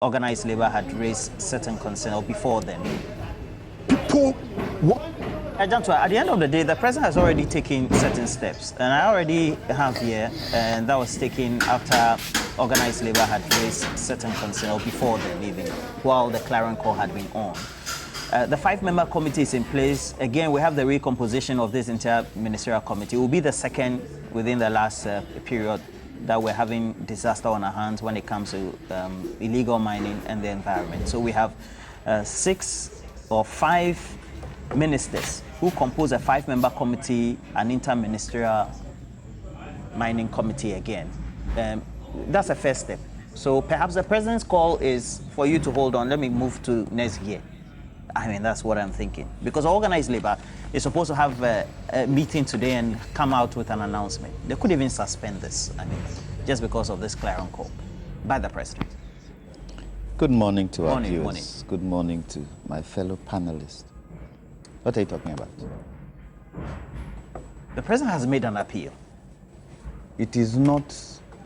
organized labor had raised certain concerns, or before then? People, what? Jantuah, at the end of the day, the president has already taken certain steps, and I already have here, and that was taken after organized labor had raised certain concerns, or before then even, while the clarion call had been on. The 5-member committee is in place. Again, we have the recomposition of this entire ministerial committee. It will be the second within the last period that we're having disaster on our hands when it comes to illegal mining and the environment. So we have 6 or 5 ministers who compose a 5-member committee, an interministerial mining committee again. That's a first step. So perhaps the president's call is for you to hold on. Let me move to next year. I mean, that's what I'm thinking. Because organized labor is supposed to have a meeting today and come out with an announcement. They could even suspend this, I mean, just because of this clarion call by the president. Good morning to our viewers. Morning. Good morning to my fellow panelists. What are you talking about? The president has made an appeal. It is not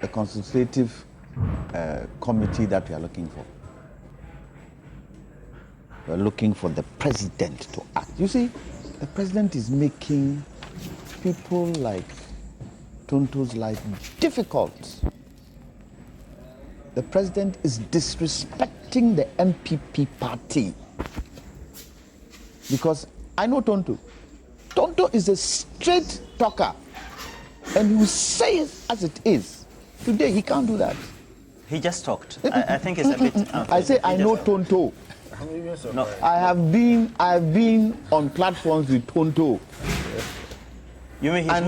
a consultative committee that we are looking for. We're looking for the president to act. You see, the president is making people like Tonto's life difficult. The president is disrespecting the MPP party. Because I know Tonto. Tonto is a straight talker. And he will say it as it is. Today, he can't do that. He just talked. I think it's a bit... I say I know Tonto. No. I have been on platforms with Tonto. You mean he's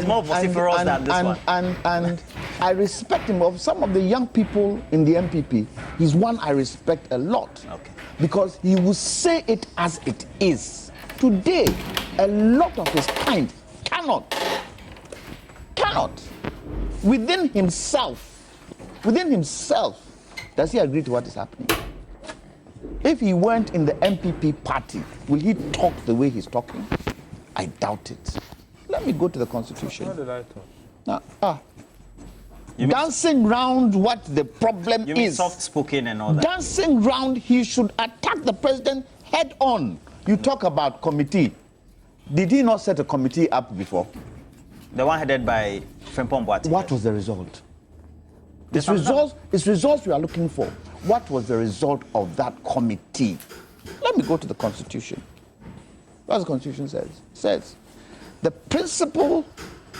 more vociferous than this one? And I respect him. Of some of the young people in the MPP, he's one I respect a lot. Okay. Because he will say it as it is. Today, a lot of his kind cannot. Within himself, does he agree to what is happening? If he weren't in the MPP party, will he talk the way he's talking? I doubt it. Let me go to the Constitution. How did I talk? Dancing round what the problem You mean is. soft-spoken and all that? Dancing round, he should attack the president head on. You talk about committee. Did he not set a committee up before? The one headed by Frimpong Boateng. What was the result? It's results we are looking for. What was the result of that committee? Let me go to the Constitution. What the Constitution says? It says, the principle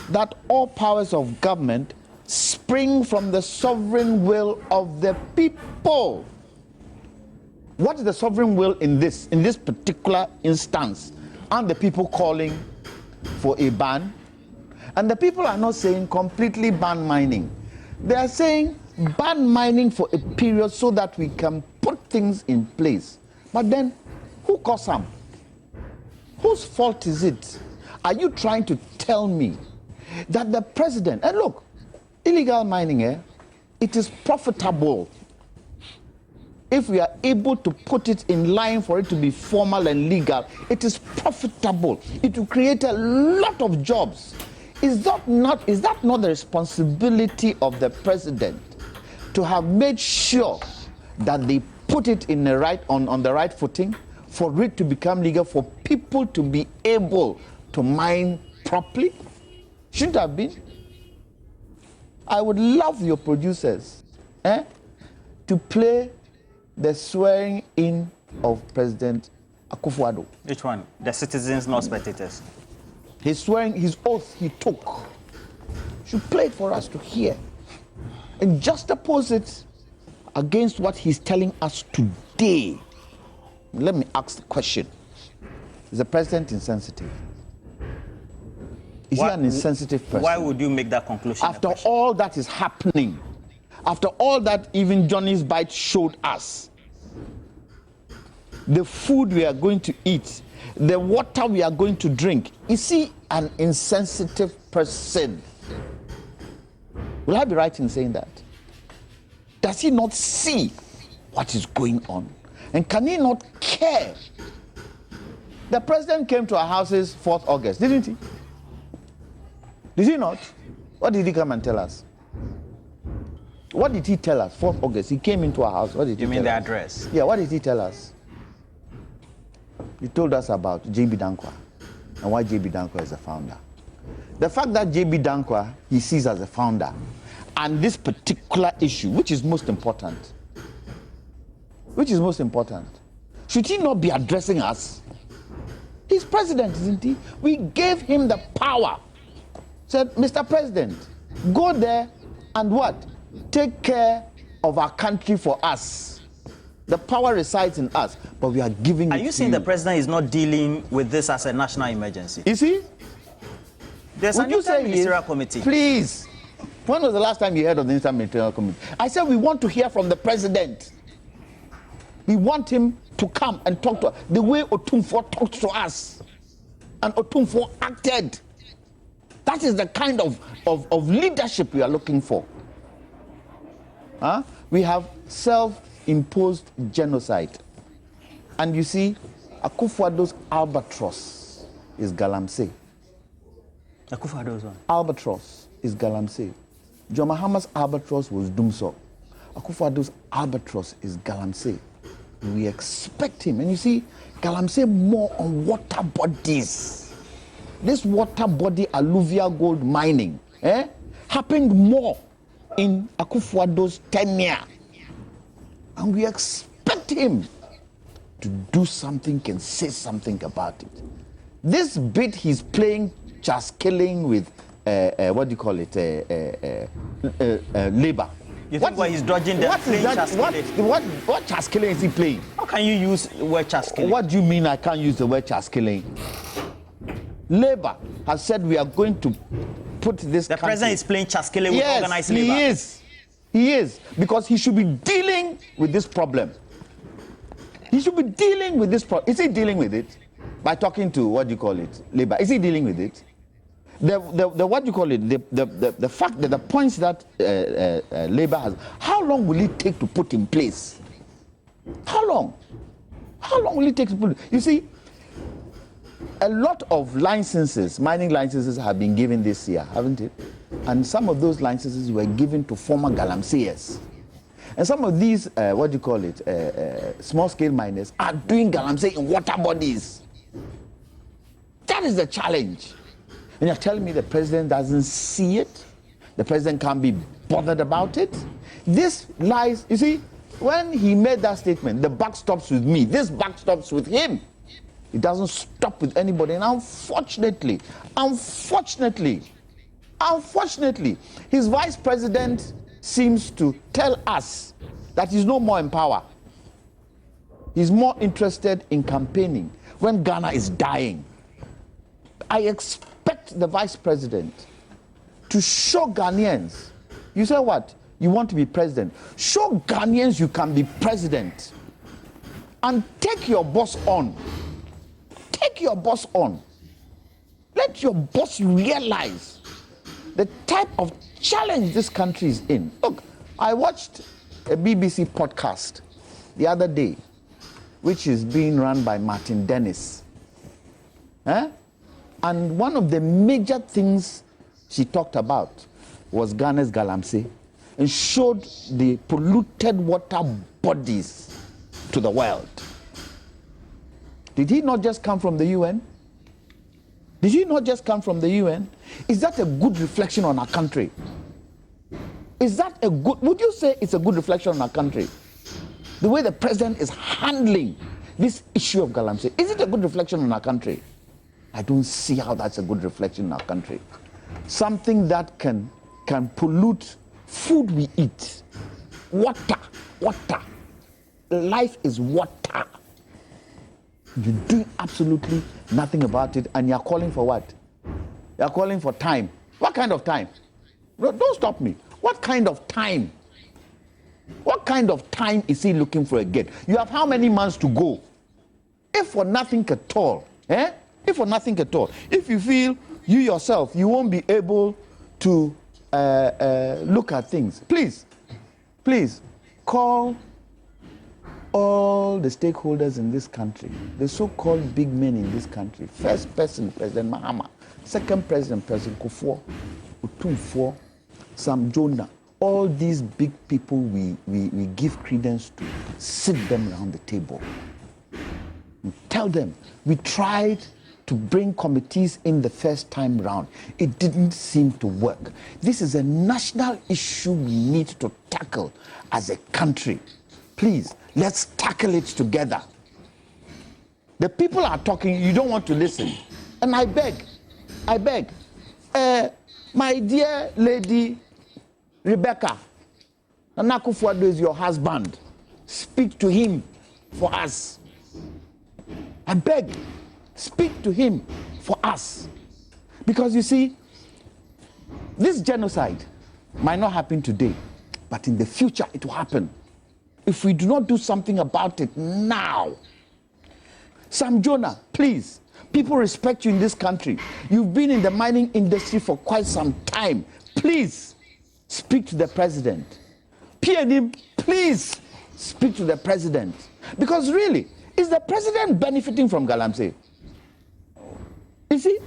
that all powers of government spring from the sovereign will of the people. What is the sovereign will in this particular instance? Aren't the people calling for a ban? And the people are not saying completely ban mining. They are saying ban mining for a period so that we can put things in place. But then, who caused harm? Whose fault is it? Are you trying to tell me that the president, and look, illegal mining, it is profitable. If we are able to put it in line for it to be formal and legal, it is profitable. It will create a lot of jobs. Is that not the responsibility of the president to have made sure that they put it in on the right footing for it to become legal, for people to be able to mine properly? Shouldn't have been. I would love your producers to play the swearing in of President Akufo-Addo. Which one? The citizens, not spectators. His swearing, his oath he took. Should play it for us to hear. And juxtapose it against what he's telling us today. Let me ask the question. Is the president insensitive? Is he an insensitive person? Why would you make that conclusion? After all that is happening, after all that even Johnny's Bite showed us, the food we are going to eat, the water we are going to drink, is he an insensitive person? Will I be right in saying that? Does he not see what is going on? And can he not care? The president came to our houses 4th August, didn't he? Did he not? What did he come and tell us? What did he tell us? 4th August, he came into our house. What did he You mean tell the us? address? Yeah, what did he tell us? He told us about J.B. Danquah and why J.B. Danquah is a founder. The fact that J.B. Danquah he sees as a founder and this particular issue, which is most important, should he not be addressing us? He's president, isn't he? We gave him the power. Said, Mr. President, go there and what? Take care of our country for us. The power resides in us, but we are giving it to you. Are you saying the president is not dealing with this as a national emergency? Is he? There's an interministerial committee. Please. When was the last time you heard of the interministerial committee? I said we want to hear from the president. We want him to come and talk to us the way Otumfuo talked to us. And Otumfuo acted. That is the kind of leadership we are looking for. Huh? We have self-imposed genocide. And you see, Akufo-Addo's albatross is Galamsey. Akufo-Addo's one? Albatross is Galamsey. John Mahama's albatross was Dumso. Akufo-Addo's albatross is Galamsey. We expect him. And you see, Galamsey more on water bodies. This water body alluvial gold mining happened more in Akufo-Addo's tenure. And we expect him to do something, can say something about it. This bit he's playing Chaskele with, what do you call it, labor. You think what he's dodging the playing Chaskele? What Chaskele is he playing? How can you use the word Chaskele? What do you mean I can't use the word Chaskele? Labor has said we are going to put this The country. president is playing Chaskele with organized labor. Yes, he is. Because he should be dealing with this problem. He should be dealing with this problem. Is he dealing with it? By talking to, what do you call it, labor. Is he dealing with it? The what do you call it, the fact that the points that labor has, how long will it take to put in place? How long? How long will it take to put? You see, a lot of licenses, mining licenses, have been given this year, haven't it? And some of those licenses were given to former Galamseyers. And some of these, what do you call it, small-scale miners are doing Galamsey in water bodies. That is the challenge. And you're telling me the president doesn't see it? The president can't be bothered about it? This lies, you see, when he made that statement, the buck stops with me. This buck stops with him. It doesn't stop with anybody. And unfortunately, his vice president seems to tell us that he's no more in power. He's more interested in campaigning when Ghana is dying. I expect the vice president to show Ghanaians, you say what? You want to be president. Show Ghanaians you can be president. And take your boss on. Take your boss on. Let your boss realize the type of challenge this country is in. Look, I watched a BBC podcast the other day, which is being run by Martin Dennis. And one of the major things she talked about was Ghana's Galamsey, and showed the polluted water bodies to the world. Did he not just come from the UN? Did he not just come from the UN? Is that a good reflection on our country? Is that a good, would you say it's a good reflection on our country? The way the president is handling this issue of Galamsey, is it a good reflection on our country? I don't see how that's a good reflection in our country. Something that can pollute food we eat. Water. Life is water. You're doing absolutely nothing about it, and you're calling for what? You're calling for time. What kind of time? Don't stop me. What kind of time? What kind of time is he looking for again? You have how many months to go? If for nothing at all, if for nothing at all, if you feel you yourself, you won't be able to look at things, please call all the stakeholders in this country, the so-called big men in this country. First person, President Mahama. Second president, President Kufuor, Otumfuo, Sam Jonah. all these big people we give credence to, sit them around the table. Tell them, we tried to bring committees in the first time round. It didn't seem to work. This is a national issue we need to tackle as a country. Please, let's tackle it together. The people are talking, you don't want to listen. And I beg, my dear lady Rebecca, Akufo-Addo is your husband. Speak to him for us. I beg, speak to him for us. Because you see, this genocide might not happen today, but in the future it will happen. If we do not do something about it now. Sam Jonah, please, people respect you in this country. You've been in the mining industry for quite some time. Please, speak to the president. PNM, please, speak to the president. Because really, is the president benefiting from Galamsey? Is he?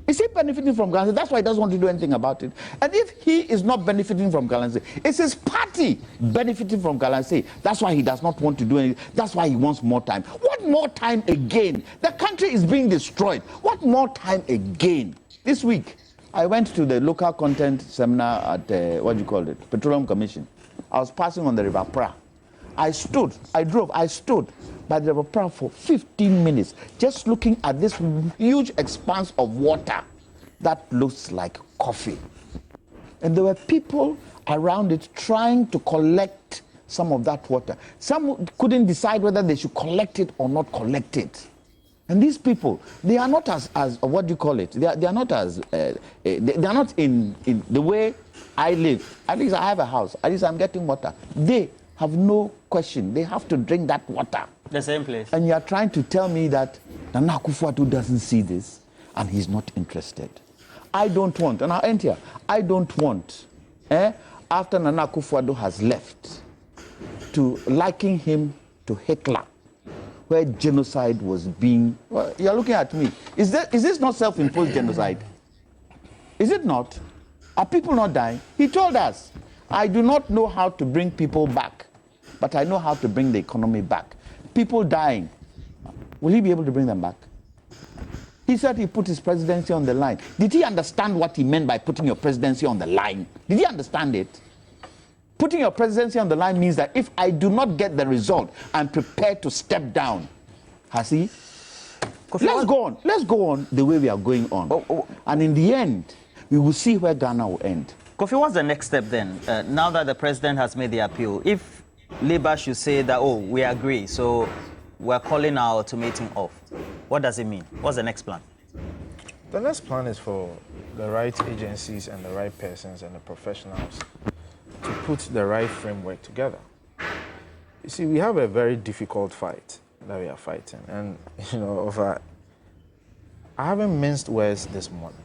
Is he benefiting from Galamsey? That's why he doesn't want to do anything about it. And if he is not benefiting from Galamsey, it's his party benefiting from Galamsey. That's why he does not want to do anything. That's why he wants more time. What more time again? The country is being destroyed. What more time again? This week, I went to the local content seminar at, Petroleum Commission. I was passing on the River Pra. I stood by the River Pra for 15 minutes, just looking at this huge expanse of water that looks like coffee. And there were people around it trying to collect some of that water. Some couldn't decide whether they should collect it or not collect it. And these people, they are not as what do you call it? They are not as, they are not in the way I live. At least I have a house. At least I'm getting water. They have no question. They have to drink that water. The same place. And you are trying to tell me that Nana Akufo-Addo doesn't see this and he's not interested. I don't want, and I'll end here, I don't want, after Nana Akufo-Addo has left, to liken him to Hitler, where genocide was being, well, you're looking at me. Is this not self-imposed genocide? Is it not? Are people not dying? He told us, I do not know how to bring people back, but I know how to bring the economy back. People dying, will he be able to bring them back? He said he put his presidency on the line. Did he understand what he meant by putting your presidency on the line? Did he understand it? Putting your presidency on the line means that if I do not get the result, I'm prepared to step down. Has he? Let's go on the way we are going on. And in the end, we will see where Ghana will end. Kofi, what's the next step then? Now that the president has made the appeal, if Labour should say that, oh, we agree, so we're calling our ultimatum off, what does it mean? What's the next plan? The next plan is for the right agencies and the right persons and the professionals to put the right framework together. You see, we have a very difficult fight that we are fighting. And, I haven't minced words this morning.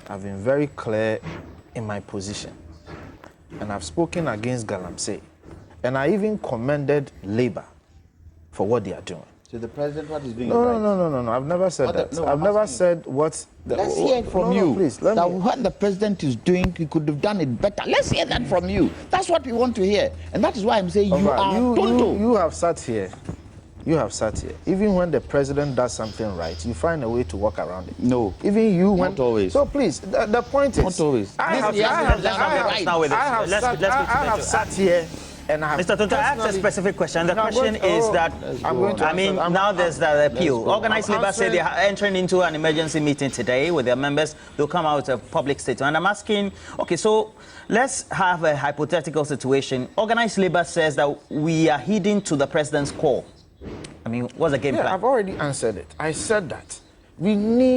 I've been very clear in my position. And I've spoken against Galamsey. And I even commended Labour for what they are doing. So the president, what is doing? No. I've never said that. I've never said what. Let's hear it from you. Please, what the president is doing, he could have done it better. Let's hear that from you. That's what we want to hear, and that is why I'm saying you have sat here. You have sat here. Even when the president does something right, you find a way to walk around it. No. Even you, not always. So please, the point is, not always. I have sat here. And Mr. Tonto, I asked a specific question. The question is that, now there's the appeal. Organized Labour said they are entering into an emergency meeting today with their members. They'll come out with a public statement. And I'm asking, okay, so let's have a hypothetical situation. Organized Labour says that we are heeding to the president's call. What's the game plan? I've already answered it. I said that we need